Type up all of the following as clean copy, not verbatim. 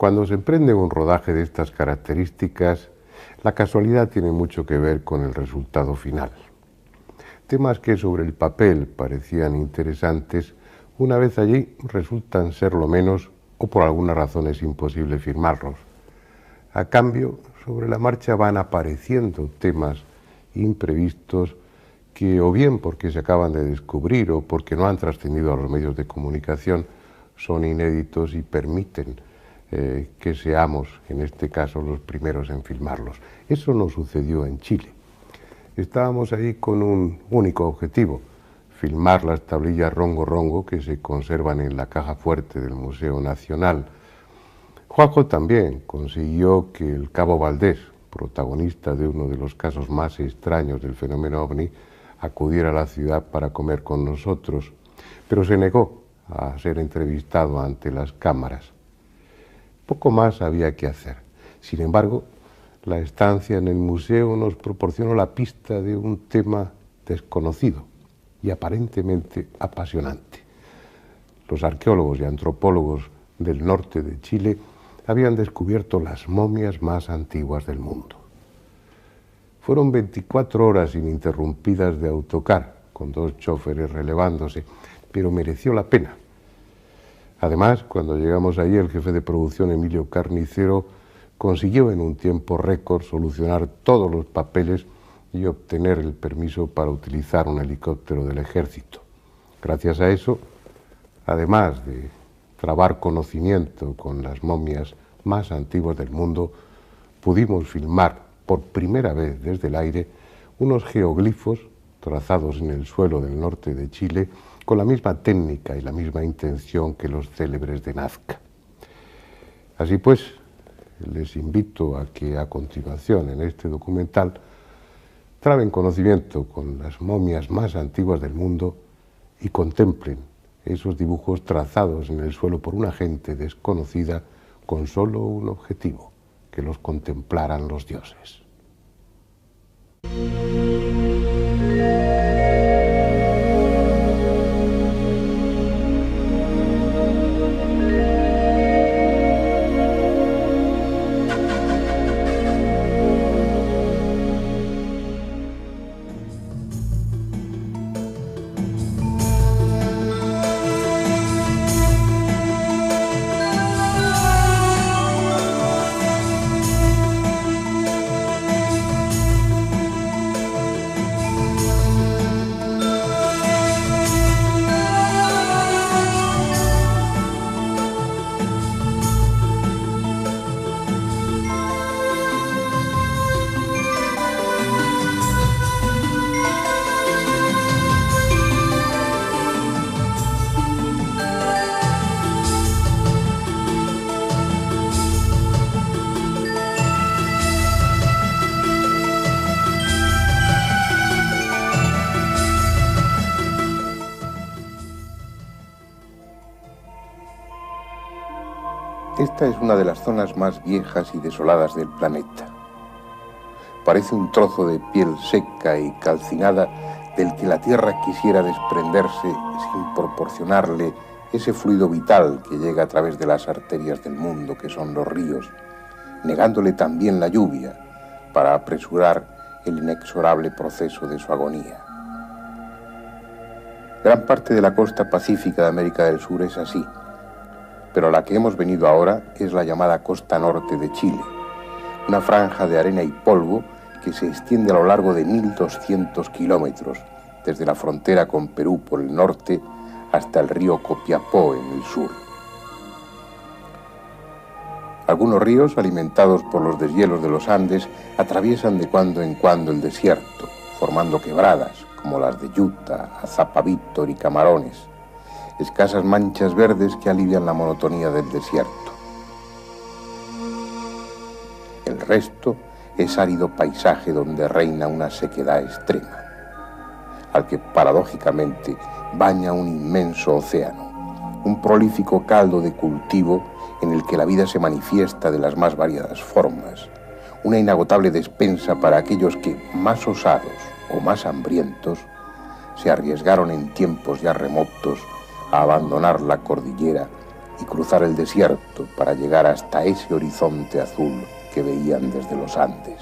Cuando se emprende un rodaje de estas características, la casualidad tiene mucho que ver con el resultado final. Temas que sobre el papel parecían interesantes, una vez allí resultan ser lo menos o por alguna razón es imposible firmarlos. A cambio, sobre la marcha van apareciendo temas imprevistos que, o bien porque se acaban de descubrir o porque no han trascendido a los medios de comunicación, son inéditos y permiten que seamos, en este caso, los primeros en filmarlos. Eso no sucedió en Chile. Estábamos ahí con un único objetivo: filmar las tablillas Rongo Rongo que se conservan en la caja fuerte del Museo Nacional. Juanjo también consiguió que el cabo Valdés, protagonista de uno de los casos más extraños del fenómeno ovni, acudiera a la ciudad para comer con nosotros, pero se negó a ser entrevistado ante las cámaras. Poco más había que hacer. Sin embargo, la estancia en el museo nos proporcionó la pista de un tema desconocido y aparentemente apasionante. Los arqueólogos y antropólogos del norte de Chile habían descubierto las momias más antiguas del mundo. Fueron 24 horas ininterrumpidas de autocar, con 2 choferes relevándose, pero mereció la pena. Además, cuando llegamos allí, el jefe de producción, Emilio Carnicero, consiguió en un tiempo récord solucionar todos los papeles y obtener el permiso para utilizar un helicóptero del ejército. Gracias a eso, además de trabar conocimiento con las momias más antiguas del mundo, pudimos filmar por primera vez desde el aire unos geoglifos trazados en el suelo del norte de Chile con la misma técnica y la misma intención que los célebres de Nazca. Así pues, les invito a que a continuación en este documental traben conocimiento con las momias más antiguas del mundo y contemplen esos dibujos trazados en el suelo por una gente desconocida con solo un objetivo: que los contemplaran los dioses. Esta es una de las zonas más viejas y desoladas del planeta. Parece un trozo de piel seca y calcinada del que la Tierra quisiera desprenderse sin proporcionarle ese fluido vital que llega a través de las arterias del mundo, que son los ríos, negándole también la lluvia para apresurar el inexorable proceso de su agonía. Gran parte de la costa pacífica de América del Sur es así, pero a la que hemos venido ahora es la llamada costa norte de Chile, una franja de arena y polvo que se extiende a lo largo de 1.200 kilómetros, desde la frontera con Perú por el norte hasta el río Copiapó en el sur. Algunos ríos, alimentados por los deshielos de los Andes, atraviesan de cuando en cuando el desierto, formando quebradas como las de Yuta, Azapa Víctor y Camarones, escasas manchas verdes que alivian la monotonía del desierto. El resto es árido paisaje donde reina una sequedad extrema, al que paradójicamente baña un inmenso océano, un prolífico caldo de cultivo en el que la vida se manifiesta de las más variadas formas, una inagotable despensa para aquellos que, más osados o más hambrientos, se arriesgaron en tiempos ya remotos a abandonar la cordillera y cruzar el desierto para llegar hasta ese horizonte azul que veían desde los Andes.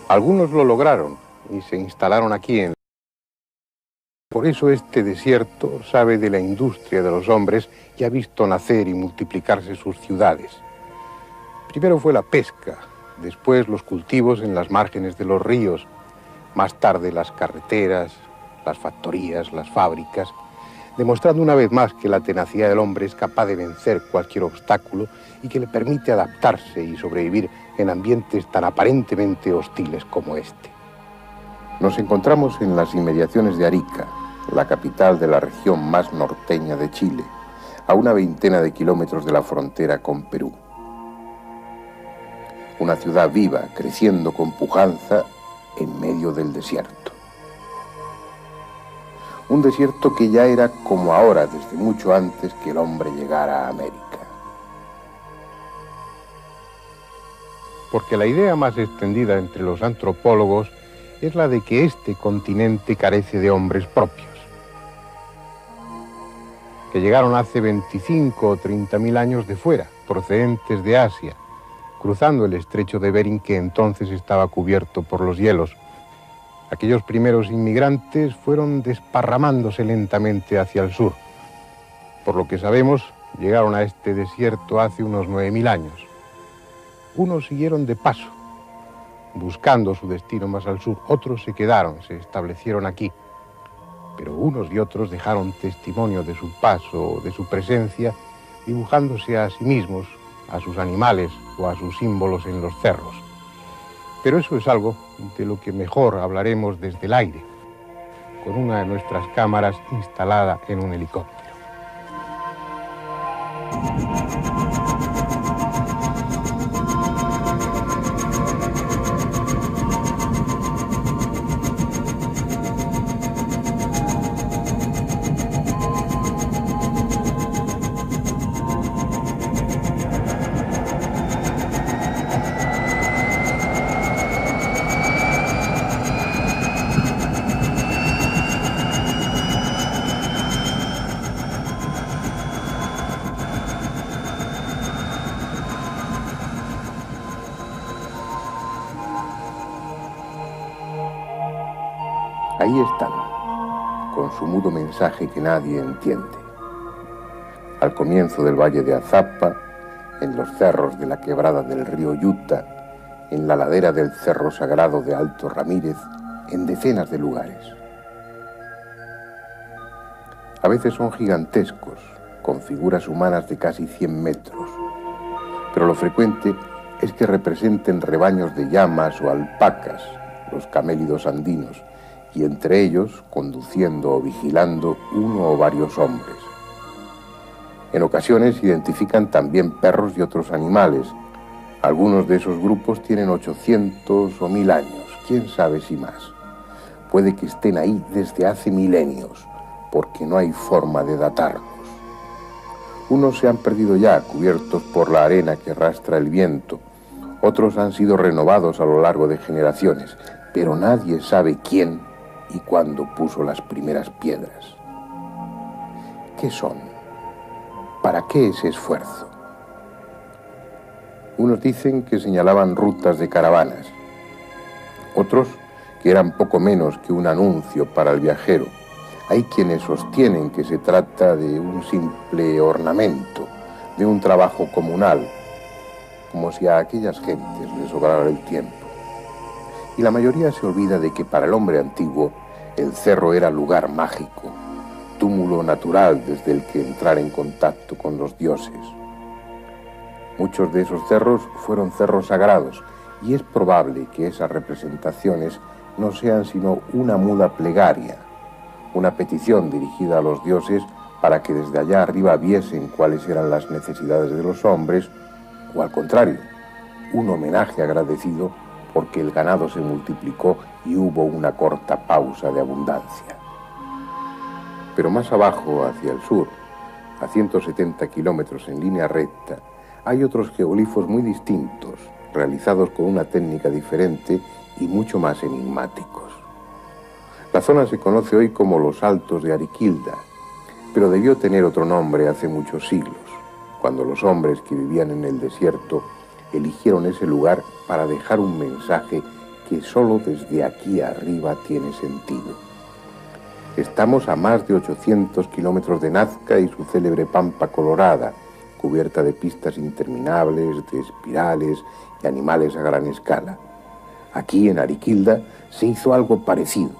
Algunos lo lograron y se instalaron aquí. Por eso este desierto sabe de la industria de los hombres y ha visto nacer y multiplicarse sus ciudades. Primero fue la pesca, después los cultivos en las márgenes de los ríos, más tarde las carreteras, las factorías, las fábricas, demostrando una vez más que la tenacidad del hombre es capaz de vencer cualquier obstáculo y que le permite adaptarse y sobrevivir en ambientes tan aparentemente hostiles como este. Nos encontramos en las inmediaciones de Arica, la capital de la región más norteña de Chile, a una veintena de kilómetros de la frontera con Perú. Una ciudad viva, creciendo con pujanza en medio del desierto. Un desierto que ya era como ahora, desde mucho antes que el hombre llegara a América. Porque la idea más extendida entre los antropólogos es la de que este continente carece de hombres propios, que llegaron hace 25 o 30.000 años de fuera, procedentes de Asia, cruzando el estrecho de Bering, que entonces estaba cubierto por los hielos. Aquellos primeros inmigrantes fueron desparramándose lentamente hacia el sur. Por lo que sabemos, llegaron a este desierto hace unos 9.000 años. Unos siguieron de paso, buscando su destino más al sur. Otros se quedaron, se establecieron aquí. Pero unos y otros dejaron testimonio de su paso, de su presencia, dibujándose a sí mismos, a sus animales o a sus símbolos en los cerros. Pero eso es algo de lo que mejor hablaremos desde el aire, con una de nuestras cámaras instalada en un helicóptero. Ahí están, con su mudo mensaje que nadie entiende. Al comienzo del valle de Azapa, en los cerros de la quebrada del río Yuta, en la ladera del cerro sagrado de Alto Ramírez, en decenas de lugares. A veces son gigantescos, con figuras humanas de casi 100 metros, pero lo frecuente es que representen rebaños de llamas o alpacas, los camélidos andinos, y entre ellos, conduciendo o vigilando uno o varios hombres. En ocasiones identifican también perros y otros animales. Algunos de esos grupos tienen 800 o 1000 años, quién sabe si más. Puede que estén ahí desde hace milenios, porque no hay forma de datarlos. Unos se han perdido ya, cubiertos por la arena que arrastra el viento. Otros han sido renovados a lo largo de generaciones, pero nadie sabe quién y cuándo puso las primeras piedras. ¿Qué son? ¿Para qué ese esfuerzo? Unos dicen que señalaban rutas de caravanas, otros que eran poco menos que un anuncio para el viajero. Hay quienes sostienen que se trata de un simple ornamento, de un trabajo comunal, como si a aquellas gentes les sobrara el tiempo. Y la mayoría se olvida de que para el hombre antiguo el cerro era lugar mágico, túmulo natural desde el que entrar en contacto con los dioses. Muchos de esos cerros fueron cerros sagrados y es probable que esas representaciones no sean sino una muda plegaria, una petición dirigida a los dioses para que desde allá arriba viesen cuáles eran las necesidades de los hombres, o al contrario, un homenaje agradecido porque el ganado se multiplicó y hubo una corta pausa de abundancia. Pero más abajo, hacia el sur, a 170 kilómetros en línea recta, hay otros geoglifos muy distintos, realizados con una técnica diferente y mucho más enigmáticos. La zona se conoce hoy como los Altos de Ariquilda. pero debió tener otro nombre hace muchos siglos, cuando los hombres que vivían en el desierto eligieron ese lugar para dejar un mensaje que solo desde aquí arriba tiene sentido. Estamos a más de 800 kilómetros de Nazca y su célebre Pampa Colorada, cubierta de pistas interminables, de espirales y animales a gran escala. Aquí, en Ariquilda, se hizo algo parecido,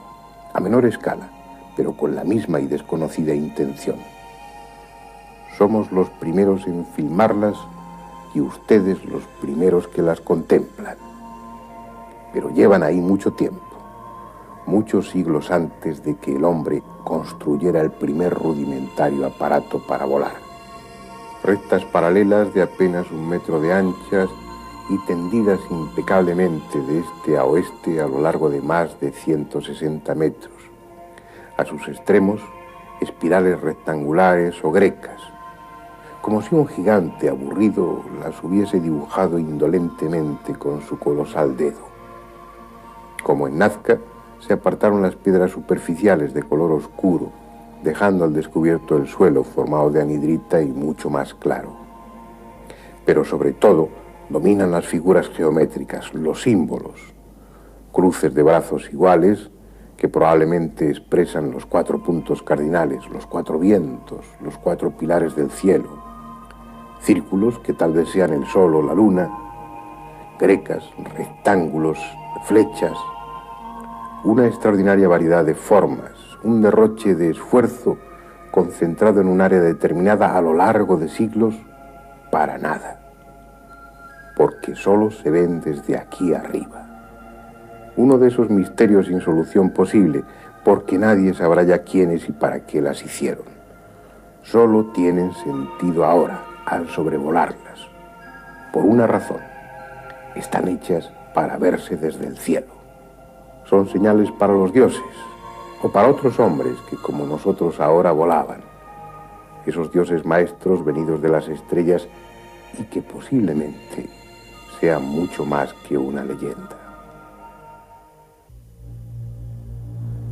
a menor escala, pero con la misma y desconocida intención. Somos los primeros en filmarlas y ustedes los primeros que las contemplan. Pero llevan ahí mucho tiempo, muchos siglos antes de que el hombre construyera el primer rudimentario aparato para volar. Rectas paralelas de apenas 1 metro de anchas y tendidas impecablemente de este a oeste a lo largo de más de 160 metros. A sus extremos, espirales rectangulares o grecas, como si un gigante aburrido las hubiese dibujado indolentemente con su colosal dedo. Como en Nazca, se apartaron las piedras superficiales de color oscuro, dejando al descubierto el suelo formado de anhidrita y mucho más claro. Pero sobre todo, dominan las figuras geométricas, los símbolos, cruces de brazos iguales que probablemente expresan los 4 puntos cardinales, los 4 vientos, los 4 pilares del cielo, círculos que tal vez sean el sol o la luna, grecas, rectángulos, flechas, una extraordinaria variedad de formas, un derroche de esfuerzo concentrado en un área determinada a lo largo de siglos para nada, porque solo se ven desde aquí arriba. Uno de esos misterios sin solución posible, porque nadie sabrá ya quiénes y para qué las hicieron. Solo tienen sentido ahora, al sobrevolarlas. Por una razón, están hechas para verse desde el cielo. Son señales para los dioses, o para otros hombres que como nosotros ahora volaban. Esos dioses maestros venidos de las estrellas y que posiblemente sean mucho más que una leyenda.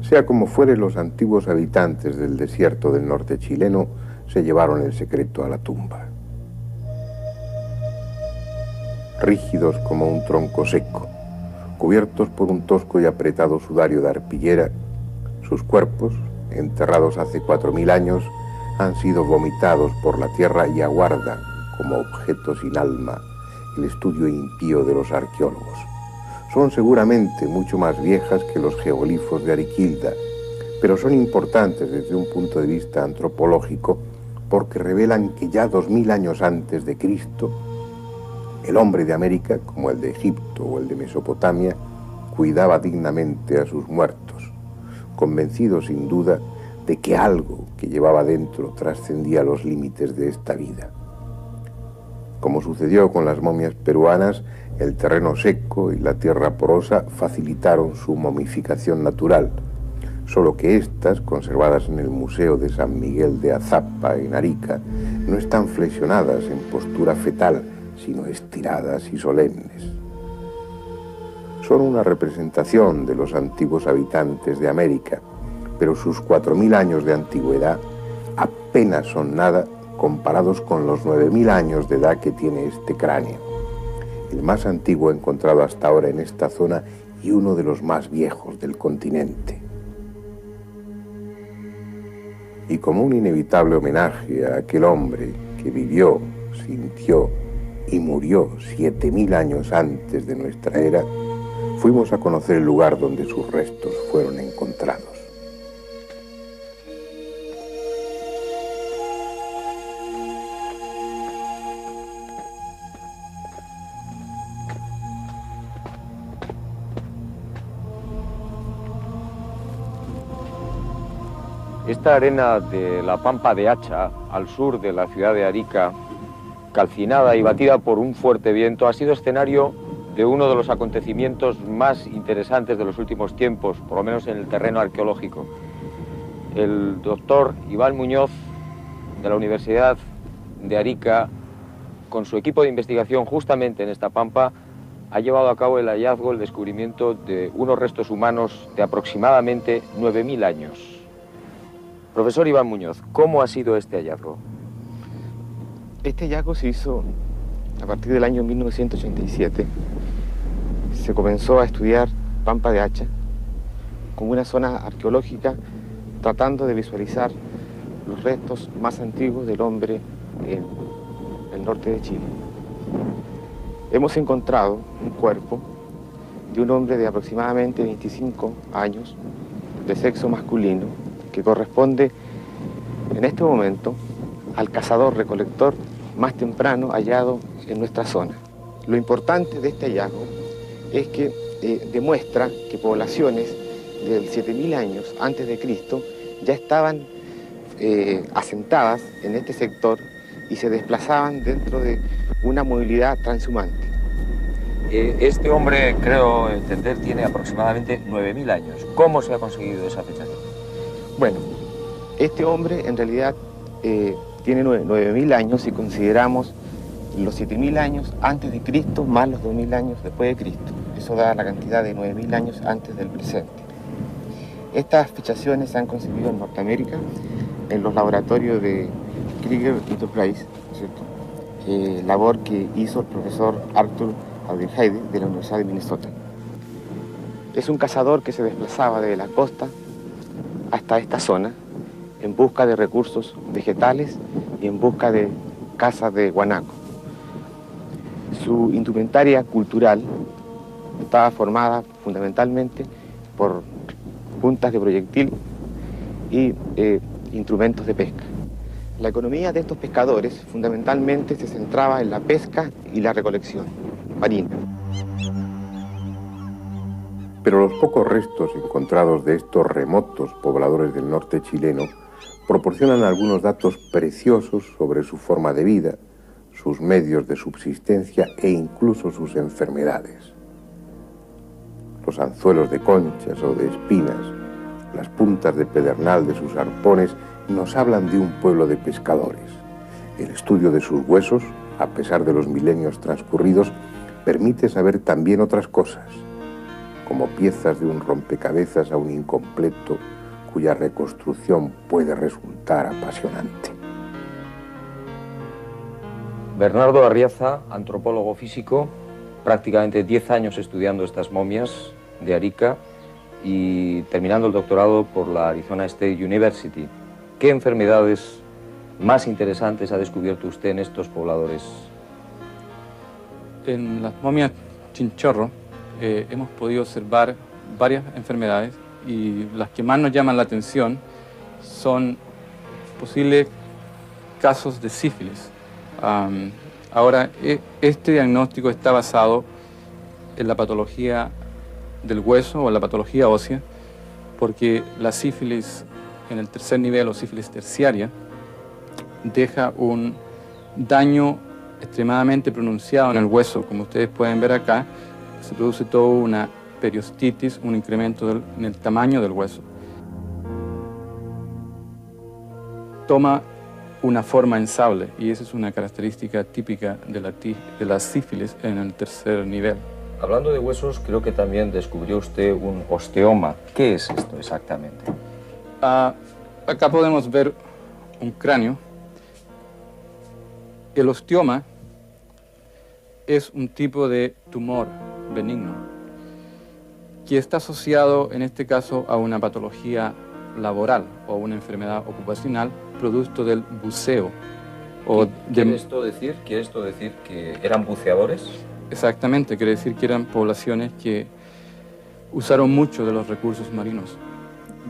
Sea como fuere, los antiguos habitantes del desierto del norte chileno se llevaron el secreto a la tumba. Rígidos como un tronco seco, cubiertos por un tosco y apretado sudario de arpillera, sus cuerpos, enterrados hace 4000 años, han sido vomitados por la tierra y aguardan, como objetos sin alma, el estudio impío de los arqueólogos. Son seguramente mucho más viejas que los geoglifos de Ariquilda, pero son importantes desde un punto de vista antropológico porque revelan que ya 2000 años antes de Cristo, el hombre de América, como el de Egipto o el de Mesopotamia, cuidaba dignamente a sus muertos, convencido sin duda de que algo que llevaba dentro trascendía los límites de esta vida. Como sucedió con las momias peruanas, el terreno seco y la tierra porosa facilitaron su momificación natural, solo que estas, conservadas en el Museo de San Miguel de Azapa, en Arica, no están flexionadas en postura fetal, sino estiradas y solemnes. Son una representación de los antiguos habitantes de América, pero sus 4000 años de antigüedad apenas son nada comparados con los 9000 años de edad que tiene este cráneo, el más antiguo encontrado hasta ahora en esta zona y uno de los más viejos del continente. Y como un inevitable homenaje a aquel hombre que vivió, sintió y murió 7000 años antes de nuestra era, fuimos a conocer el lugar donde sus restos fueron encontrados. Esta arena de la Pampa de Hacha, al sur de la ciudad de Arica, calcinada y batida por un fuerte viento, ha sido escenario de uno de los acontecimientos más interesantes de los últimos tiempos, por lo menos en el terreno arqueológico. El doctor Iván Muñoz, de la Universidad de Arica, con su equipo de investigación justamente en esta pampa, ha llevado a cabo el hallazgo, el descubrimiento de unos restos humanos de aproximadamente 9000 años. Profesor Iván Muñoz, ¿cómo ha sido este hallazgo? Este hallazgo se hizo a partir del año 1987. Se comenzó a estudiar Pampa de Hacha como una zona arqueológica, tratando de visualizar los restos más antiguos del hombre en el norte de Chile. Hemos encontrado un cuerpo de un hombre de aproximadamente 25 años, de sexo masculino, que corresponde en este momento al cazador-recolector más temprano hallado en nuestra zona. Lo importante de este hallazgo es que demuestra que poblaciones del 7000 años antes de Cristo ya estaban asentadas en este sector y se desplazaban dentro de una movilidad transhumante. Este hombre, creo entender, tiene aproximadamente 9000 años. ¿Cómo se ha conseguido esa fecha? Bueno, este hombre en realidad tiene 9000 años si consideramos los 7000 años antes de Cristo más los 2000 años después de Cristo. Eso da la cantidad de 9000 años antes del presente. Estas fichaciones se han conseguido en Norteamérica, en los laboratorios de Krieger Enterprise, ¿cierto? Labor que hizo el profesor Arthur Aldenheide de la Universidad de Minnesota. Es un cazador que se desplazaba de la costa hasta esta zona en busca de recursos vegetales y en busca de cazas de guanaco. Su indumentaria cultural estaba formada fundamentalmente por puntas de proyectil y instrumentos de pesca. La economía de estos pescadores fundamentalmente se centraba en la pesca y la recolección marina. Pero los pocos restos encontrados de estos remotos pobladores del norte chileno proporcionan algunos datos preciosos sobre su forma de vida, sus medios de subsistencia e incluso sus enfermedades. Los anzuelos de conchas o de espinas, las puntas de pedernal de sus arpones nos hablan de un pueblo de pescadores. El estudio de sus huesos, a pesar de los milenios transcurridos, permite saber también otras cosas, como piezas de un rompecabezas aún incompleto, cuya reconstrucción puede resultar apasionante. Bernardo Arriaza, antropólogo físico, prácticamente 10 años estudiando estas momias de Arica y terminando el doctorado por la Arizona State University. ¿Qué enfermedades más interesantes ha descubierto usted en estos pobladores? En las momias chinchorro hemos podido observar varias enfermedades y las que más nos llaman la atención son posibles casos de sífilis. Ahora, este diagnóstico está basado en la patología del hueso o la patología ósea, porque la sífilis en el tercer nivel o sífilis terciaria deja un daño extremadamente pronunciado en el hueso, como ustedes pueden ver acá. Se produce toda una periostitis, un incremento en el tamaño del hueso. Toma una forma en sable y esa es una característica típica de la sífilis en el tercer nivel. Hablando de huesos, creo que también descubrió usted un osteoma. ¿Qué es esto exactamente? Acá podemos ver un cráneo. El osteoma es un tipo de tumor benigno que está asociado en este caso a una patología laboral o una enfermedad ocupacional producto del buceo. ¿Quiere esto decir que eran buceadores? Exactamente, quiere decir que eran poblaciones que usaron mucho de los recursos marinos.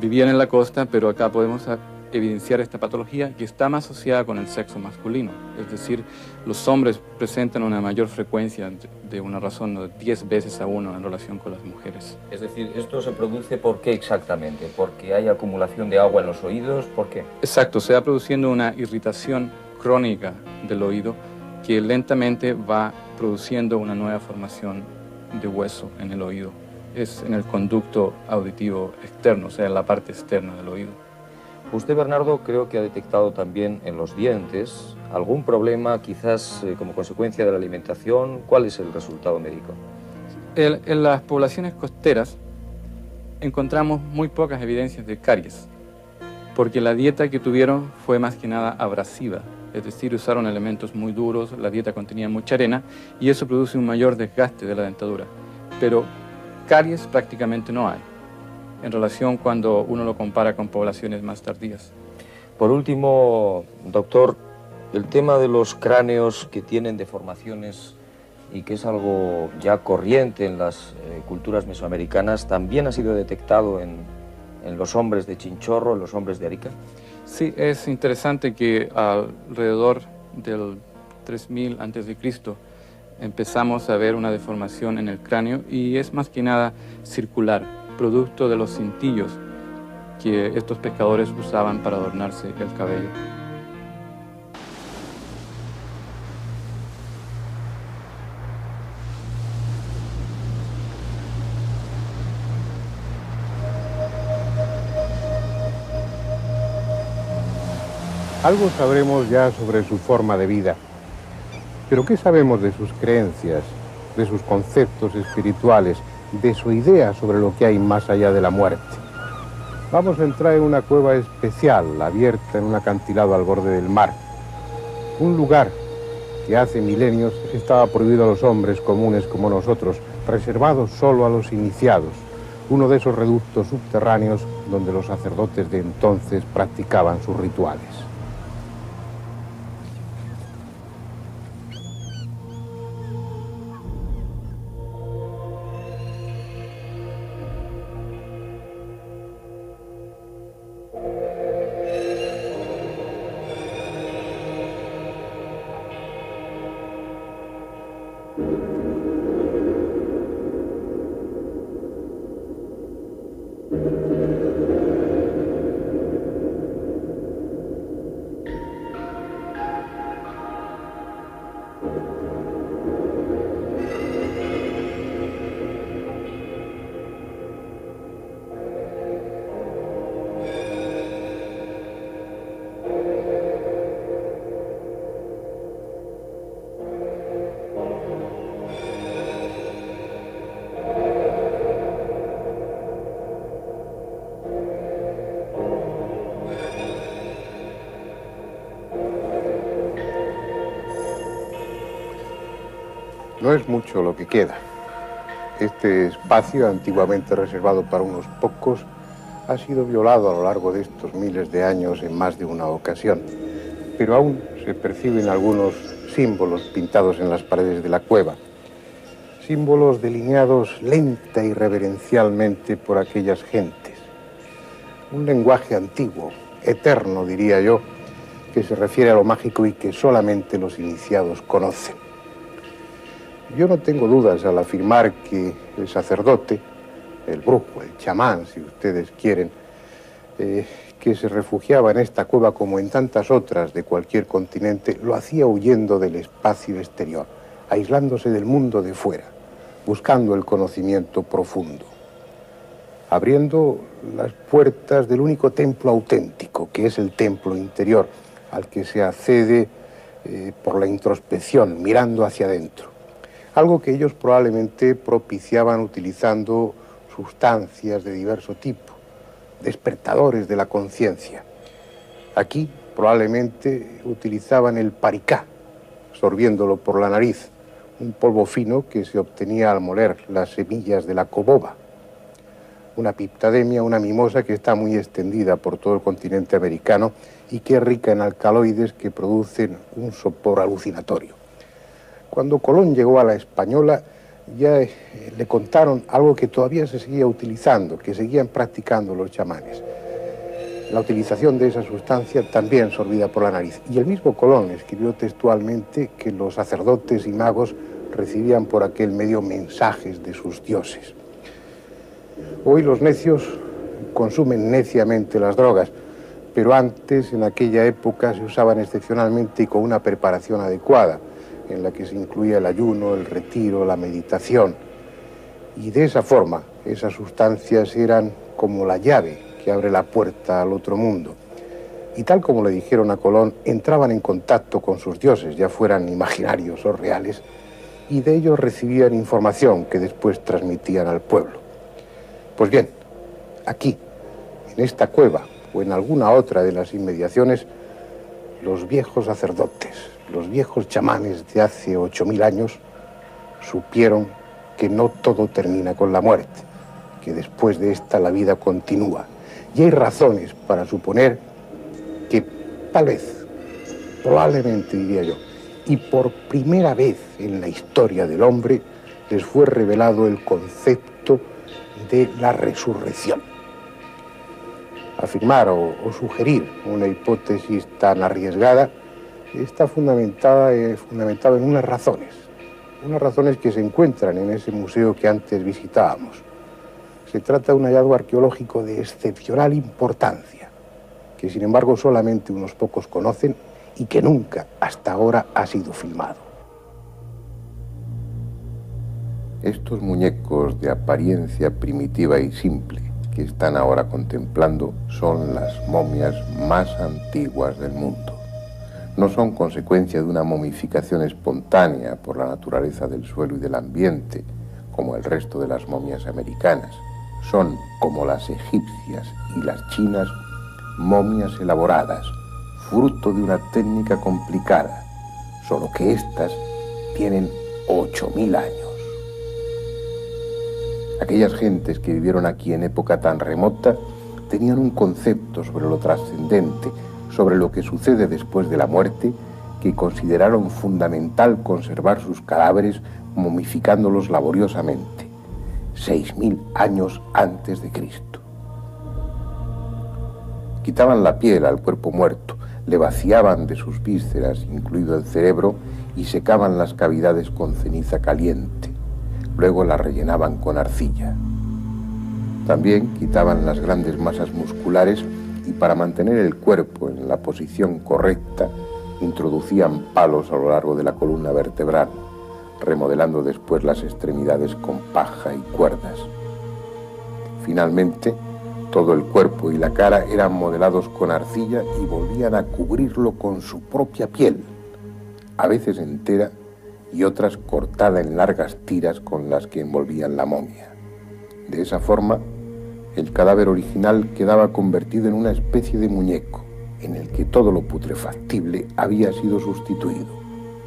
Vivían en la costa, pero acá podemos evidenciar esta patología que está más asociada con el sexo masculino. Es decir, los hombres presentan una mayor frecuencia de una razón de 10 veces a 1 en relación con las mujeres. Es decir, ¿esto se produce por qué exactamente? ¿Porque hay acumulación de agua en los oídos? ¿Por qué? Exacto, se va produciendo una irritación crónica del oído que lentamente va produciendo una nueva formación de hueso en el oído. Es en el conducto auditivo externo, o sea, en la parte externa del oído. Usted, Bernardo, creo que ha detectado también en los dientes algún problema, quizás como consecuencia de la alimentación. ¿Cuál es el resultado médico? En las poblaciones costeras encontramos muy pocas evidencias de caries. porque la dieta que tuvieron fue más que nada abrasiva, es decir, usaron elementos muy duros, la dieta contenía mucha arena y eso produce un mayor desgaste de la dentadura. Pero caries prácticamente no hay, en relación cuando uno lo compara con poblaciones más tardías. Por último, doctor, el tema de los cráneos que tienen deformaciones y que es algo ya corriente en las culturas mesoamericanas, ¿también ha sido detectado en los hombres de Chinchorro, en los hombres de Arica? Sí, es interesante que alrededor del 3000 a.C. empezamos a ver una deformación en el cráneo y es más que nada circular, producto de los cintillos que estos pescadores usaban para adornarse el cabello. Algo sabremos ya sobre su forma de vida, pero ¿qué sabemos de sus creencias, de sus conceptos espirituales, de su idea sobre lo que hay más allá de la muerte? Vamos a entrar en una cueva especial, abierta en un acantilado al borde del mar. Un lugar que hace milenios estaba prohibido a los hombres comunes como nosotros, reservado solo a los iniciados. Uno de esos reductos subterráneos donde los sacerdotes de entonces practicaban sus rituales. No es mucho lo que queda. Este espacio, antiguamente reservado para unos pocos, ha sido violado a lo largo de estos miles de años en más de una ocasión. Pero aún se perciben algunos símbolos pintados en las paredes de la cueva. Símbolos delineados lenta y reverencialmente por aquellas gentes. Un lenguaje antiguo, eterno diría yo, que se refiere a lo mágico y que solamente los iniciados conocen. Yo no tengo dudas al afirmar que el sacerdote, el brujo, el chamán, si ustedes quieren, que se refugiaba en esta cueva como en tantas otras de cualquier continente, lo hacía huyendo del espacio exterior, aislándose del mundo de fuera, buscando el conocimiento profundo, abriendo las puertas del único templo auténtico, que es el templo interior, al que se accede por la introspección, mirando hacia adentro. Algo que ellos probablemente propiciaban utilizando sustancias de diverso tipo, despertadores de la conciencia. Aquí probablemente utilizaban el paricá, absorbiéndolo por la nariz, un polvo fino que se obtenía al moler las semillas de la coboba. Una piptademia, una mimosa que está muy extendida por todo el continente americano y que es rica en alcaloides que producen un sopor alucinatorio. Cuando Colón llegó a la Española, ya le contaron algo que todavía se seguía utilizando, que seguían practicando los chamanes. La utilización de esa sustancia también sorbida por la nariz. Y el mismo Colón escribió textualmente que los sacerdotes y magos recibían por aquel medio mensajes de sus dioses. Hoy los necios consumen neciamente las drogas, pero antes, en aquella época, se usaban excepcionalmente y con una preparación adecuada, en la que se incluía el ayuno, el retiro, la meditación. Y de esa forma, esas sustancias eran como la llave que abre la puerta al otro mundo. Y tal como le dijeron a Colón, entraban en contacto con sus dioses, ya fueran imaginarios o reales, y de ellos recibían información que después transmitían al pueblo. Pues bien, aquí, en esta cueva, o en alguna otra de las inmediaciones, los viejos sacerdotes, los viejos chamanes de hace 8000 años, supieron que no todo termina con la muerte, que después de esta la vida continúa. Y hay razones para suponer que tal vez, probablemente diría yo, y por primera vez en la historia del hombre, les fue revelado el concepto de la resurrección. Afirmar o sugerir una hipótesis tan arriesgada está fundamentado en unas razones que se encuentran en ese museo que antes visitábamos. Se trata de un hallazgo arqueológico de excepcional importancia, que sin embargo solamente unos pocos conocen y que nunca hasta ahora ha sido filmado. Estos muñecos de apariencia primitiva y simple que están ahora contemplando son las momias más antiguas del mundo. No son consecuencia de una momificación espontánea por la naturaleza del suelo y del ambiente, como el resto de las momias americanas. Son, como las egipcias y las chinas, momias elaboradas, fruto de una técnica complicada, solo que éstas tienen 8000 años. Aquellas gentes que vivieron aquí en época tan remota tenían un concepto sobre lo trascendente, sobre lo que sucede después de la muerte, que consideraron fundamental conservar sus cadáveres momificándolos laboriosamente, 6000 años antes de Cristo. Quitaban la piel al cuerpo muerto, le vaciaban de sus vísceras, incluido el cerebro, y secaban las cavidades con ceniza caliente. Luego la rellenaban con arcilla. También quitaban las grandes masas musculares y para mantener el cuerpo en la posición correcta introducían palos a lo largo de la columna vertebral, remodelando después las extremidades con paja y cuerdas. Finalmente, todo el cuerpo y la cara eran modelados con arcilla y volvían a cubrirlo con su propia piel, a veces entera y otras cortada en largas tiras con las que envolvían la momia. De esa forma, el cadáver original quedaba convertido en una especie de muñeco, en el que todo lo putrefactible había sido sustituido,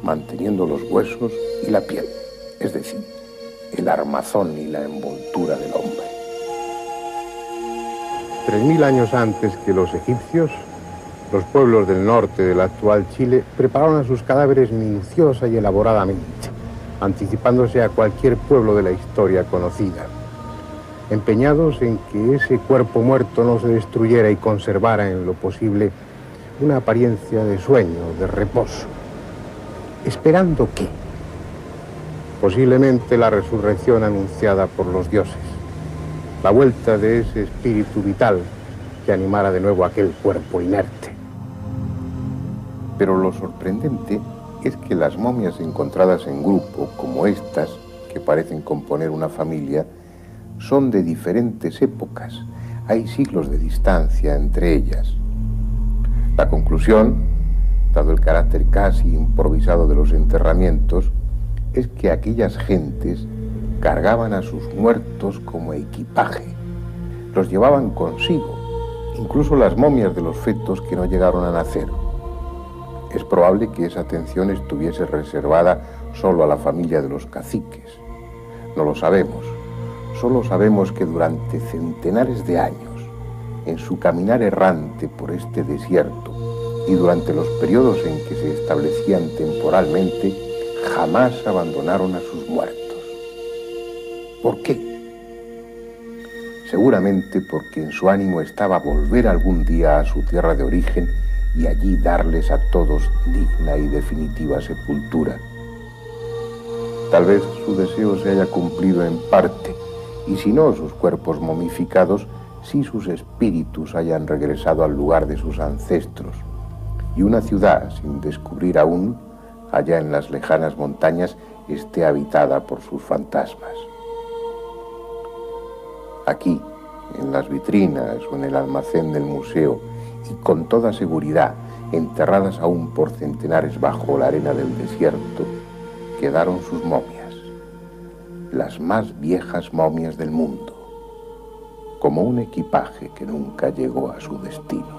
manteniendo los huesos y la piel, es decir, el armazón y la envoltura del hombre. 3000 años antes que los egipcios, los pueblos del norte del actual Chile prepararon a sus cadáveres minuciosa y elaboradamente, anticipándose a cualquier pueblo de la historia conocida, empeñados en que ese cuerpo muerto no se destruyera y conservara en lo posible una apariencia de sueño, de reposo. ¿Esperando qué? Posiblemente la resurrección anunciada por los dioses, la vuelta de ese espíritu vital que animara de nuevo aquel cuerpo inerte. Pero lo sorprendente es que las momias encontradas en grupo, como estas, que parecen componer una familia, son de diferentes épocas. Hay siglos de distancia entre ellas. La conclusión, dado el carácter casi improvisado de los enterramientos, es que aquellas gentes cargaban a sus muertos como equipaje. Los llevaban consigo, incluso las momias de los fetos que no llegaron a nacer. Es probable que esa atención estuviese reservada solo a la familia de los caciques. No lo sabemos. Solo sabemos que durante centenares de años, en su caminar errante por este desierto y durante los periodos en que se establecían temporalmente, jamás abandonaron a sus muertos. ¿Por qué? Seguramente porque en su ánimo estaba volver algún día a su tierra de origen y allí darles a todos digna y definitiva sepultura. Tal vez su deseo se haya cumplido en parte, y si no sus cuerpos momificados, sí sus espíritus hayan regresado al lugar de sus ancestros, y una ciudad sin descubrir aún, allá en las lejanas montañas, esté habitada por sus fantasmas. Aquí, en las vitrinas o en el almacén del museo, y con toda seguridad, enterradas aún por centenares bajo la arena del desierto, quedaron sus momias, las más viejas momias del mundo, como un equipaje que nunca llegó a su destino.